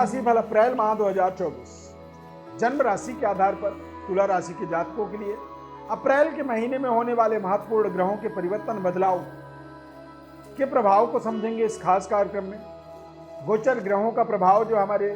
राशि फल अप्रैल माह 2024 जन्म राशि के आधार पर तुला राशि के जातकों के लिए अप्रैल के महीने में होने वाले महत्वपूर्ण ग्रहों के परिवर्तन बदलाव के प्रभाव को समझेंगे इस खास कार्यक्रम में। गोचर ग्रहों का प्रभाव जो हमारे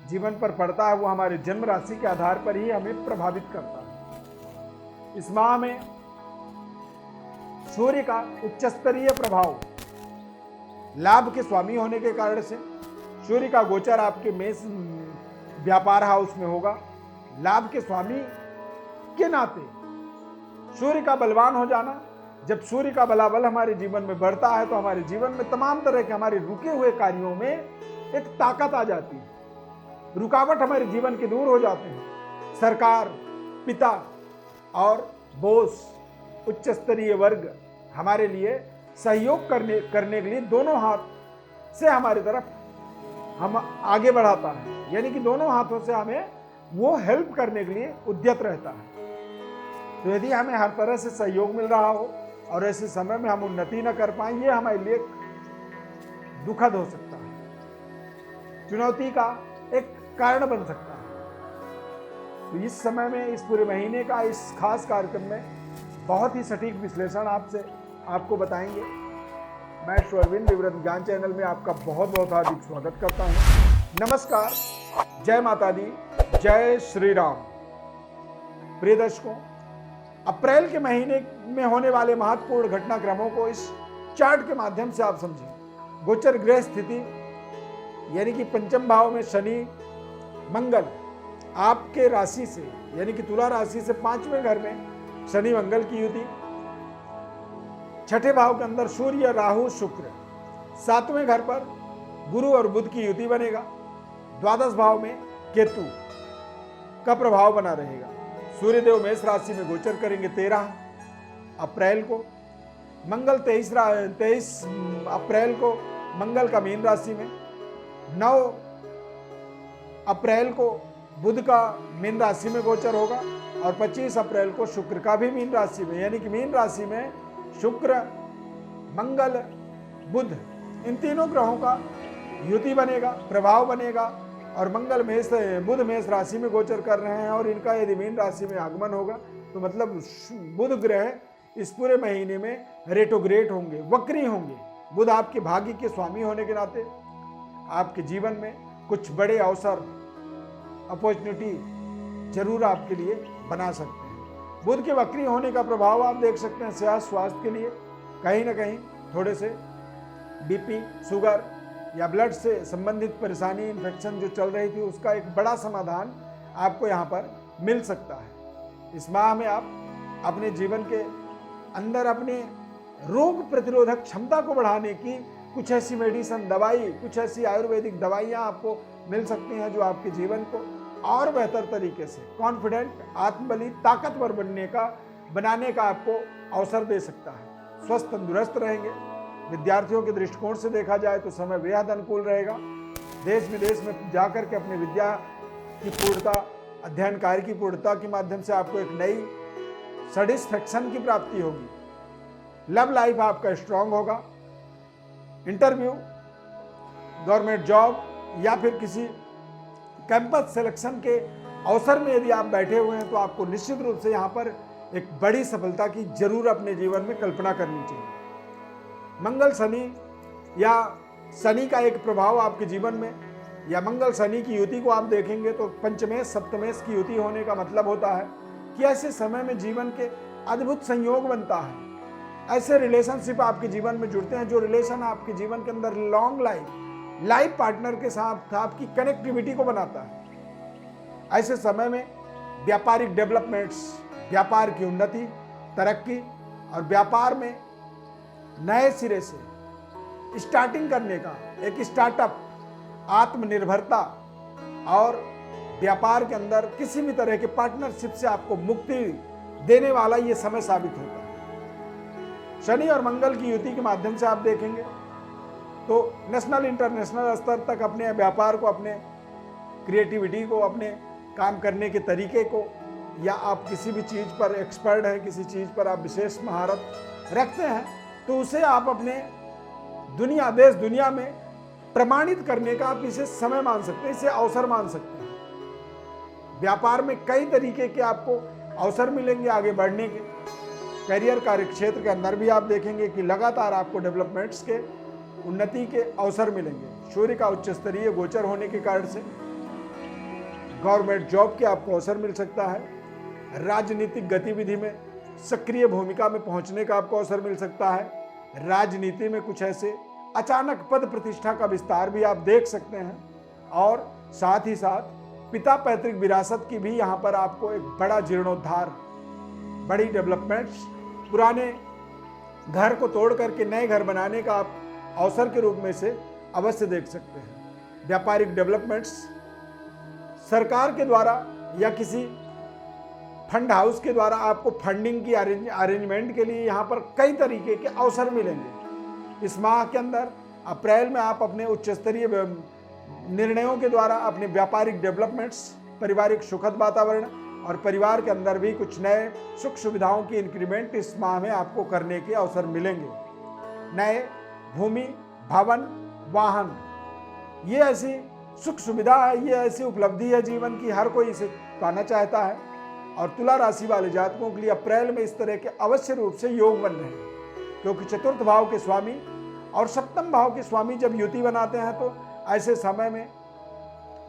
जीवन पर पड़ता है वो हमारे जन्म राशि के आधार पर ही हमें प्रभावित करता है। इस माह में सूर्य का उच्च स्तरीय प्रभाव लाभ के स्वामी होने के कारण से सूर्य का गोचर आपके मेष व्यापार हाउस में होगा। लाभ के स्वामी के नाते सूर्य का बलवान हो जाना, जब सूर्य का बलाबल हमारे जीवन में बढ़ता है तो हमारे जीवन में तमाम तरह के हमारे रुके हुए कार्यों में एक ताकत आ जाती है, रुकावट हमारे जीवन के दूर हो जाते हैं। सरकार, पिता और बॉस, उच्च स्तरीय वर्ग हमारे लिए सहयोग करने के लिए दोनों हाथ से हमारी तरफ हम आगे बढ़ाता है, यानी कि दोनों हाथों से हमें वो हेल्प करने के लिए उद्यत रहता है। तो यदि हमें हर तरह से सहयोग मिल रहा हो और ऐसे समय में हम उन्नति न कर पाए, ये हमारे लिए दुखद हो सकता है, चुनौती का एक कारण बन सकता है। तो इस समय में, इस पूरे महीने का इस खास कार्यक्रम में बहुत ही सटीक विश्लेषण आपको बताएंगे। मैं अरविंद विवरण ज्ञान चैनल में आपका बहुत बहुत हार्दिक स्वागत करता हूं। नमस्कार, जय माता दी, जय श्री राम। प्रिय दर्शकों, अप्रैल के महीने में होने वाले महत्वपूर्ण घटनाक्रमों को इस चार्ट के माध्यम से आप समझें। गोचर ग्रह स्थिति यानी कि पंचम भाव में शनि, मंगल आपके राशि से यानी कि तुला राशि से 5वें घर में शनि मंगल की युति, छठे भाव के अंदर सूर्य, राहु, शुक्र, 7वें घर पर गुरु और बुध की युति बनेगा। द्वादश भाव में केतु का प्रभाव बना रहेगा। सूर्यदेव मेष राशि में गोचर करेंगे 13 अप्रैल को। मंगल 23 अप्रैल को मंगल का मीन राशि में, 9 अप्रैल को बुध का मीन राशि में गोचर होगा और 25 अप्रैल को शुक्र का भी मीन राशि में, यानी कि मीन राशि में शुक्र, मंगल, बुध, इन तीनों ग्रहों का युति बनेगा, प्रभाव बनेगा। और मंगल बुध मेष राशि में गोचर कर रहे हैं और इनका यदि मीन राशि में आगमन होगा तो मतलब बुध ग्रह इस पूरे महीने में रेट्रोग्रेड होंगे, वक्री होंगे। बुध आपके भाग्य के स्वामी होने के नाते आपके जीवन में कुछ बड़े अवसर, अपॉर्चुनिटी जरूर आपके लिए बना सकते हैं। बुध के वक्री होने का प्रभाव आप देख सकते हैं सेहत स्वास्थ्य के लिए कहीं ना कहीं थोड़े से बीपी, शुगर या ब्लड से संबंधित परेशानी, इन्फेक्शन जो चल रही थी उसका एक बड़ा समाधान आपको यहाँ पर मिल सकता है। इस माह में आप अपने जीवन के अंदर अपने रोग प्रतिरोधक क्षमता को बढ़ाने की कुछ ऐसी मेडिसिन, दवाई, कुछ ऐसी आयुर्वेदिक दवाइयाँ आपको मिल सकती हैं जो आपके जीवन को और बेहतर तरीके से कॉन्फिडेंट, आत्मबली, ताकतवर बनाने का आपको अवसर दे सकता है। स्वस्थ, तंदुरुस्त रहेंगे। विद्यार्थियों के दृष्टिकोण से देखा जाए तो समय बेहद अनुकूल रहेगा। देश विदेश में जाकर के अपनी विद्या की पूर्णता, अध्ययन कार्य की पूर्णता के माध्यम से आपको एक नई सेटिस्फैक्शन की प्राप्ति होगी। लव लाइफ आपका स्ट्रांग होगा। इंटरव्यू, गवर्नमेंट जॉब या फिर किसी कैंपस सिलेक्शन के अवसर में यदि आप बैठे हुए हैं तो आपको निश्चित रूप से यहाँ पर एक बड़ी सफलता की जरूर अपने जीवन में कल्पना करनी चाहिए। मंगल शनि या शनि का एक प्रभाव आपके जीवन में या मंगल शनि की युति को आप देखेंगे तो पंचमेश सप्तमेश की युति होने का मतलब होता है कि ऐसे समय में जीवन के अद्भुत संयोग बनता है। ऐसे रिलेशनशिप आपके जीवन में जुड़ते हैं जो रिलेशन आपके जीवन के अंदर लॉन्ग लाइफ पार्टनर के साथ आपकी कनेक्टिविटी को बनाता है। ऐसे समय में व्यापारिक डेवलपमेंट्स, व्यापार की उन्नति, तरक्की और व्यापार में नए सिरे से स्टार्टिंग करने का एक स्टार्टअप, आत्मनिर्भरता और व्यापार के अंदर किसी भी तरह के पार्टनरशिप से आपको मुक्ति देने वाला ये समय साबित होता है। शनि और मंगल की युति के माध्यम से आप देखेंगे तो नेशनल, इंटरनेशनल स्तर तक अपने व्यापार को, अपने क्रिएटिविटी को, अपने काम करने के तरीके को, या आप किसी भी चीज़ पर एक्सपर्ट हैं, किसी चीज़ पर आप विशेष महारत रखते हैं तो उसे आप अपने देश दुनिया में प्रमाणित करने का आप इसे समय मान सकते हैं, इसे अवसर मान सकते हैं। व्यापार में कई तरीके के आपको अवसर मिलेंगे आगे बढ़ने के। करियर कार्य क्षेत्र के अंदर भी आप देखेंगे कि लगातार आपको डेवलपमेंट्स के, उन्नति के अवसर मिलेंगे। सूर्य का उच्च स्तरीय गोचर होने के कारण से गवर्नमेंट जॉब के आपको अवसर मिल सकता है। राजनीतिक गतिविधि में सक्रिय भूमिका में पहुंचने का आपको अवसर मिल सकता है। राजनीति में कुछ ऐसे अचानक पद प्रतिष्ठा का विस्तार भी आप देख सकते हैं। और साथ ही साथ पिता पैतृक विरासत की भी यहाँ पर आपको एक बड़ा जीर्णोद्धार, बड़ी डेवलपमेंट्स, पुराने घर को तोड़ करके नए घर बनाने का आप अवसर के रूप में से अवश्य देख सकते हैं। व्यापारिक डेवलपमेंट्स सरकार के द्वारा या किसी फंड हाउस के द्वारा आपको फंडिंग की अरेंजमेंट के लिए यहाँ पर कई तरीके के अवसर मिलेंगे। इस माह के अंदर अप्रैल में आप अपने उच्च स्तरीय निर्णयों के द्वारा अपने व्यापारिक डेवलपमेंट्स, पारिवारिक सुखद वातावरण और परिवार के अंदर भी कुछ नए सुख सुविधाओं की इंक्रीमेंट इस माह में आपको करने के अवसर मिलेंगे। नए भूमि, भवन, वाहन, ये ऐसी सुख सुविधा है, ये ऐसी उपलब्धि है जीवन की, हर कोई इसे पाना चाहता है। और तुला राशि वाले जातकों के लिए अप्रैल में इस तरह के अवश्य रूप से योग बन रहे हैं, क्योंकि चतुर्थ भाव के स्वामी और सप्तम भाव के स्वामी जब युति बनाते हैं तो ऐसे समय में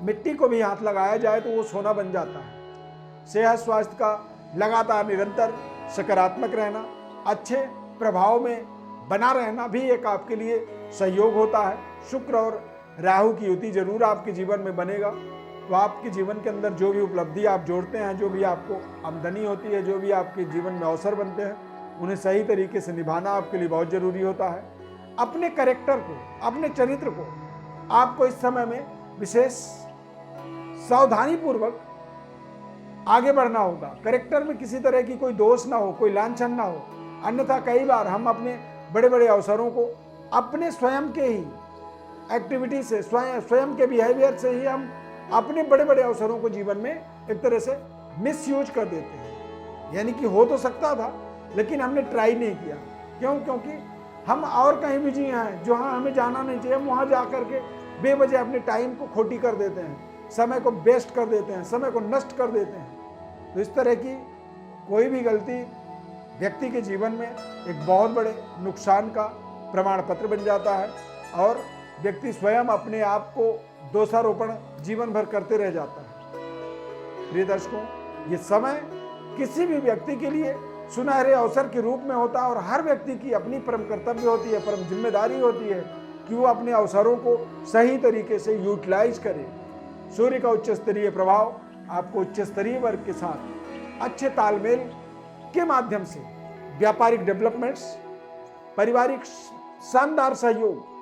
मिट्टी को भी हाथ लगाया जाए तो वो सोना बन जाता है। सेहत स्वास्थ्य का लगातार निरंतर सकारात्मक रहना, अच्छे प्रभाव में बना रहना भी एक आपके लिए सहयोग होता है। शुक्र और राहु की युति जरूर आपके जीवन में बनेगा, तो आपके जीवन के अंदर जो भी उपलब्धि आप जोड़ते हैं, जो भी आपको आमदनी होती है, जो भी आपके जीवन में अवसर बनते हैं, उन्हें सही तरीके से निभाना आपके लिए बहुत जरूरी होता है। अपने कैरेक्टर को, अपने चरित्र को आपको इस समय में विशेष सावधानी पूर्वक आगे बढ़ना होगा। कैरेक्टर में किसी तरह की कोई दोष ना हो, कोई लांछन ना हो, अन्यथा कई बार हम अपने बड़े बड़े अवसरों को अपने स्वयं के ही एक्टिविटी से, स्वयं के बिहेवियर से ही हम अपने बड़े बड़े अवसरों को जीवन में एक तरह से मिसयूज कर देते हैं। यानी कि हो तो सकता था लेकिन हमने ट्राई नहीं किया। क्यों? क्योंकि हम और कहीं बिजी हैं, जहाँ हमें जाना नहीं चाहिए, हम वहाँ जा कर के बेवजह अपने टाइम को खोटी कर देते हैं, समय को वेस्ट कर देते हैं, समय को नष्ट कर देते हैं। तो इस तरह की कोई भी गलती व्यक्ति के जीवन में एक बहुत बड़े नुकसान का प्रमाण पत्र बन जाता है और व्यक्ति स्वयं अपने आप को दोषारोपण जीवन भर करते रह जाता है। प्रिय दर्शकों, ये समय किसी भी व्यक्ति के लिए सुनहरे अवसर के रूप में होता है और हर व्यक्ति की अपनी परम कर्तव्य होती है, परम जिम्मेदारी होती है कि वो अपने अवसरों को सही तरीके से यूटिलाइज करे। सूर्य का उच्च स्तरीय प्रभाव आपको उच्च स्तरीय वर्ग के साथ अच्छे तालमेल के माध्यम से व्यापारिक डेवलपमेंट्स, पारिवारिक शानदार सहयोग,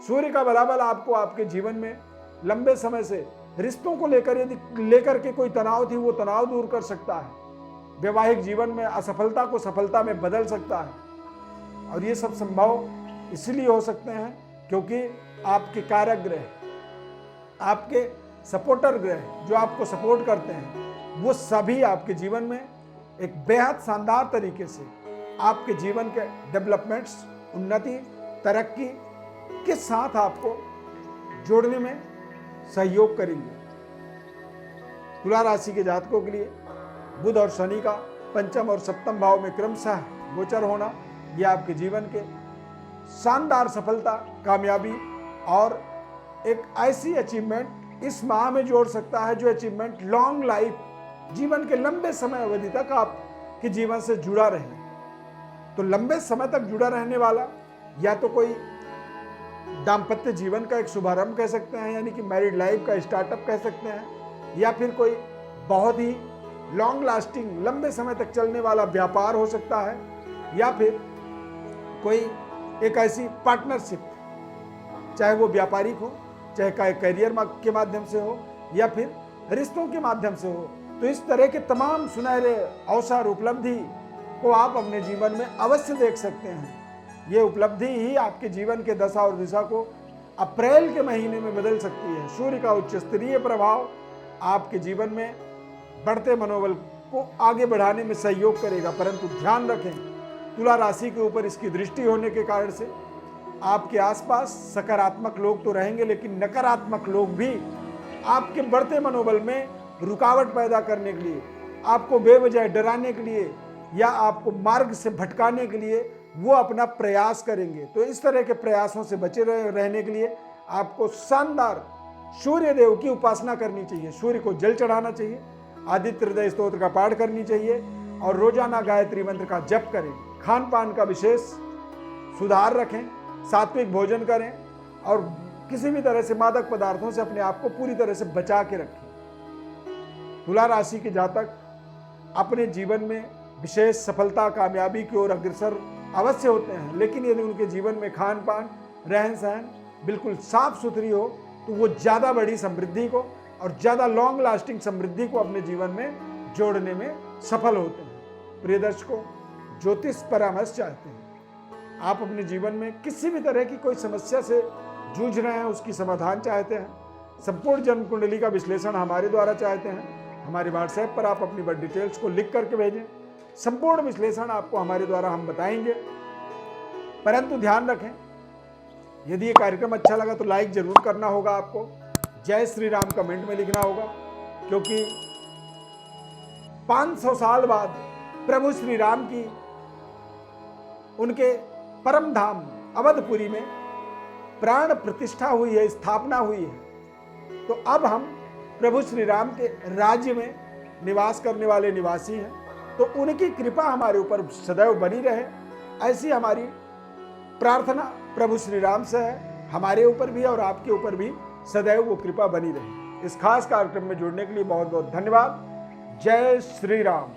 सूर्य का बलाबल आपको आपके जीवन में लंबे समय से रिश्तों को लेकर के कोई तनाव थी वो तनाव दूर कर सकता है। वैवाहिक जीवन में असफलता को सफलता में बदल सकता है। और ये सब संभव इसलिए हो सकते हैं क्योंकि आपके कारक ग्रह, आपके सपोर्टर ग्रह जो आपको सपोर्ट करते हैं, वो सभी आपके जीवन में एक बेहद शानदार तरीके से आपके जीवन के डेवलपमेंट्स, उन्नति, तरक्की के साथ आपको जोड़ने में सहयोग करेंगे। तुला राशि के जातकों के लिए बुध और शनि का पंचम और सप्तम भाव में क्रमशः गोचर होना, यह आपके जीवन के शानदार सफलता, कामयाबी और एक ऐसी अचीवमेंट इस माह में जोड़ सकता है जो अचीवमेंट लॉन्ग लाइफ, जीवन के लंबे समय अवधि तक आपके जीवन से जुड़ा रहे। तो लंबे समय तक जुड़ा रहने वाला या तो कोई दाम्पत्य जीवन का एक शुभारंभ कह सकते हैं, यानी कि मैरिड लाइफ का स्टार्टअप कह सकते हैं, या फिर कोई बहुत ही लॉन्ग लास्टिंग, लंबे समय तक चलने वाला व्यापार हो सकता है, या फिर कोई एक ऐसी पार्टनरशिप, चाहे वो व्यापारिक हो, चाहे करियर के माध्यम से हो, या फिर रिश्तों के माध्यम से हो। तो इस तरह के तमाम सुनहरे अवसर, उपलब्धि को आप अपने जीवन में अवश्य देख सकते हैं। ये उपलब्धि ही आपके जीवन के दशा और दिशा को अप्रैल के महीने में बदल सकती है। सूर्य का उच्च स्तरीय प्रभाव आपके जीवन में बढ़ते मनोबल को आगे बढ़ाने में सहयोग करेगा, परंतु ध्यान रखें तुला राशि के ऊपर इसकी दृष्टि होने के कारण से आपके आसपास सकारात्मक लोग तो रहेंगे, लेकिन नकारात्मक लोग भी आपके बढ़ते मनोबल में रुकावट पैदा करने के लिए, आपको बेवजह डराने के लिए या आपको मार्ग से भटकाने के लिए वो अपना प्रयास करेंगे। तो इस तरह के प्रयासों से बचे रहने के लिए आपको शानदार सूर्य देव की उपासना करनी चाहिए, सूर्य को जल चढ़ाना चाहिए, आदित्य हृदय स्तोत्र का पाठ करनी चाहिए और रोजाना गायत्री मंत्र का जप करें। खान पान का विशेष सुधार रखें, सात्विक भोजन करें और किसी भी तरह से मादक पदार्थों से अपने आप को पूरी तरह से बचा के रखें। तुला राशि के जातक अपने जीवन में विशेष सफलता कामयाबी की ओर अग्रसर अवश्य होते हैं, लेकिन यदि उनके जीवन में खान पान रहन सहन बिल्कुल साफ सुथरी हो तो वो ज़्यादा बड़ी समृद्धि को और ज़्यादा लॉन्ग लास्टिंग समृद्धि को अपने जीवन में जोड़ने में सफल होते हैं। प्रिय दर्शकों, ज्योतिष परामर्श चाहते हैं, आप अपने जीवन में किसी भी तरह की कोई समस्या से जूझ रहे हैं, उसकी समाधान चाहते हैं, संपूर्ण जन्म कुंडली का विश्लेषण हमारे द्वारा चाहते हैं, हमारे व्हाट्सएप पर आप अपनी बर्थ डिटेल्स को लिख करके भेजें। संपूर्ण विश्लेषण आपको हमारे द्वारा हम बताएंगे। परंतु ध्यान रखें, यदि ये कार्यक्रम अच्छा लगा तो लाइक जरूर करना होगा, आपको जय श्री राम कमेंट में लिखना होगा, क्योंकि 500 साल बाद प्रभु श्री राम की उनके परम धाम अवधपुरी में प्राण प्रतिष्ठा हुई है, स्थापना हुई है। तो अब हम प्रभु श्री राम के राज्य में निवास करने वाले निवासी हैं, तो उनकी कृपा हमारे ऊपर सदैव बनी रहे, ऐसी हमारी प्रार्थना प्रभु श्री राम से है। हमारे ऊपर भी और आपके ऊपर भी सदैव वो कृपा बनी रहे। इस खास कार्यक्रम में जुड़ने के लिए बहुत बहुत धन्यवाद। जय श्री राम।